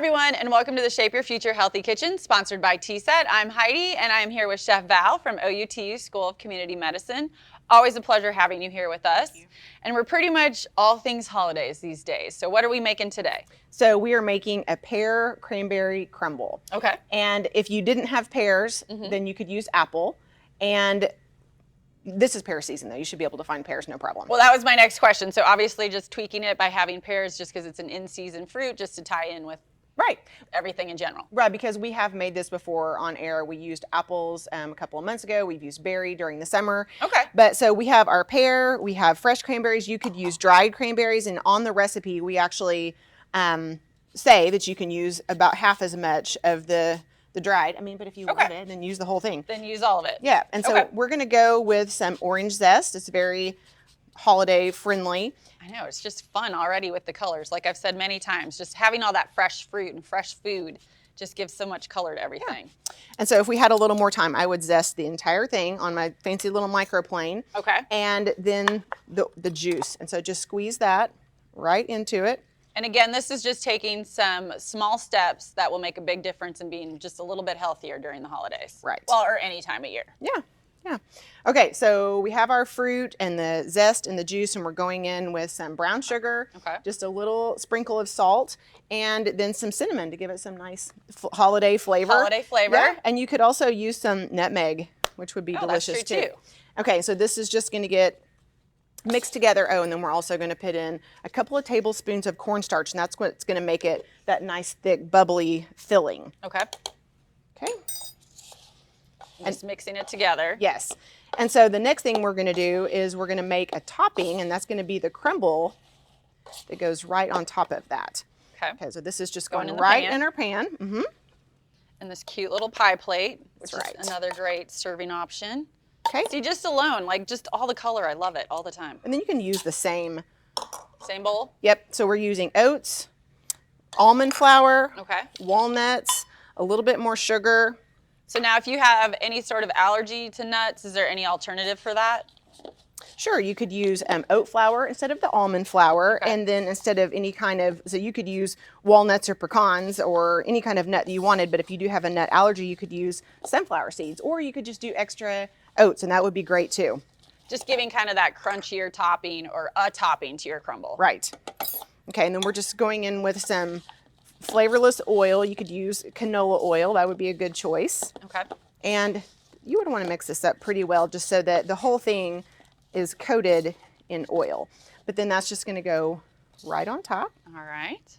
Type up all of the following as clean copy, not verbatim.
everyone, and welcome to the Shape Your Future Healthy Kitchen, sponsored by TSET. I'm Heidi, and I'm here with Chef Val from OUTU School of Community Medicine. Always a pleasure having you here with us. And we're pretty much all things holidays these days. So what are we making today? So we are making a pear cranberry crumble. Okay. And if you didn't have pears, then you could use apple. And this is pear season, though. You should be able to find pears, no problem. Well, that was my next question. So obviously just tweaking it by having pears just because it's an in-season fruit, just to tie in with everything in general. Right, because we have made this before on air. We used apples a couple of months ago. We've used berry during the summer. Okay. But so we have our pear, we have fresh cranberries. You could use dried cranberries, and on the recipe, we actually say that you can use about half as much of the dried. I mean, but if you want it, then use the whole thing. Then use all of it. Yeah, and so we're gonna go with some orange zest. It's very holiday friendly. I know, it's just fun already with the colors. Like I've said many times, just having all that fresh fruit and fresh food just gives so much color to everything. Yeah. And so if we had a little more time, I would zest the entire thing on my fancy little microplane. Okay. And then the juice. And so just squeeze that right into it. And again, this is just taking some small steps that will make a big difference in being just a little bit healthier during the holidays. Right. Well, or any time of year. Yeah. Yeah. Okay, so we have our fruit and the zest and the juice, and we're going in with some brown sugar, just a little sprinkle of salt, and then some cinnamon to give it some nice holiday flavor. Holiday flavor. Yeah. And you could also use some nutmeg, which would be delicious that's true too. Okay, so this is just going to get mixed together. Oh, and then we're also going to put in a couple of tablespoons of cornstarch, and that's what's going to make it that nice, thick, bubbly filling. Okay. Okay. Just mixing it together. Yes. And so the next thing we're going to do is we're going to make a topping, and that's going to be the crumble that goes right on top of that. Okay, so this is just going right in our pan. And this cute little pie plate, which is another great serving option. Okay. See, just alone, like just all the color, I love it all the time. And then you can use the same bowl? Yep. So we're using oats, almond flour, okay, walnuts, a little bit more sugar. So now if you have any sort of allergy to nuts, is there any alternative for that? Sure, you could use oat flour instead of the almond flour, and then instead of any kind of, so you could use walnuts or pecans or any kind of nut that you wanted, but if you do have a nut allergy, you could use sunflower seeds, or you could just do extra oats, and that would be great too. Just giving kind of that crunchier topping or a topping to your crumble. Right. Okay, and then we're just going in with some flavorless oil. You could use canola oil. That would be a good choice. Okay. And you would want to mix this up pretty well just so that the whole thing is coated in oil. But then that's just going to go right on top. All right.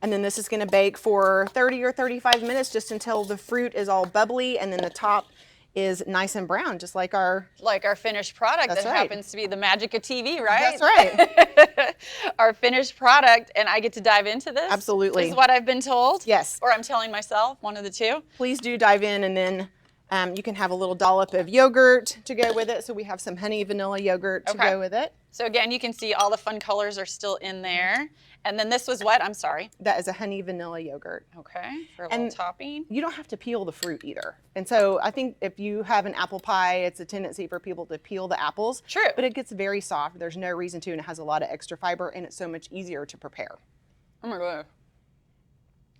And then this is going to bake for 30 or 35 minutes just until the fruit is all bubbly and then the top is nice and brown, just like our finished product. That happens to be the magic of TV, right? That's right. Our finished product, and I get to dive into this? Absolutely. This is what I've been told? Yes. Or I'm telling myself, one of the two? Please do dive in, and then you can have a little dollop of yogurt to go with it. So we have some honey vanilla yogurt to go with it. So again, you can see all the fun colors are still in there. And then this was what? I'm sorry. That is a honey vanilla yogurt. Okay, for a little topping. You don't have to peel the fruit either. And so I think if you have an apple pie, it's a tendency for people to peel the apples. True. But it gets very soft. There's no reason to, and it has a lot of extra fiber, and it's so much easier to prepare. Oh my God.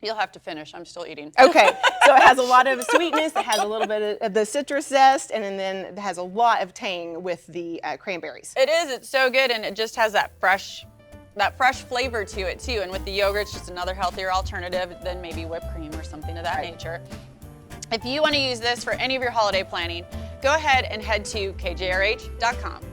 You'll have to finish. I'm still eating. Okay, so it has a lot of sweetness. It has a little bit of the citrus zest, and then it has a lot of tang with the cranberries. It is. It's so good, and it just has that fresh flavor to it too. And with the yogurt, it's just another healthier alternative than maybe whipped cream or something of that nature. If you want to use this for any of your holiday planning, go ahead and head to kjrh.com.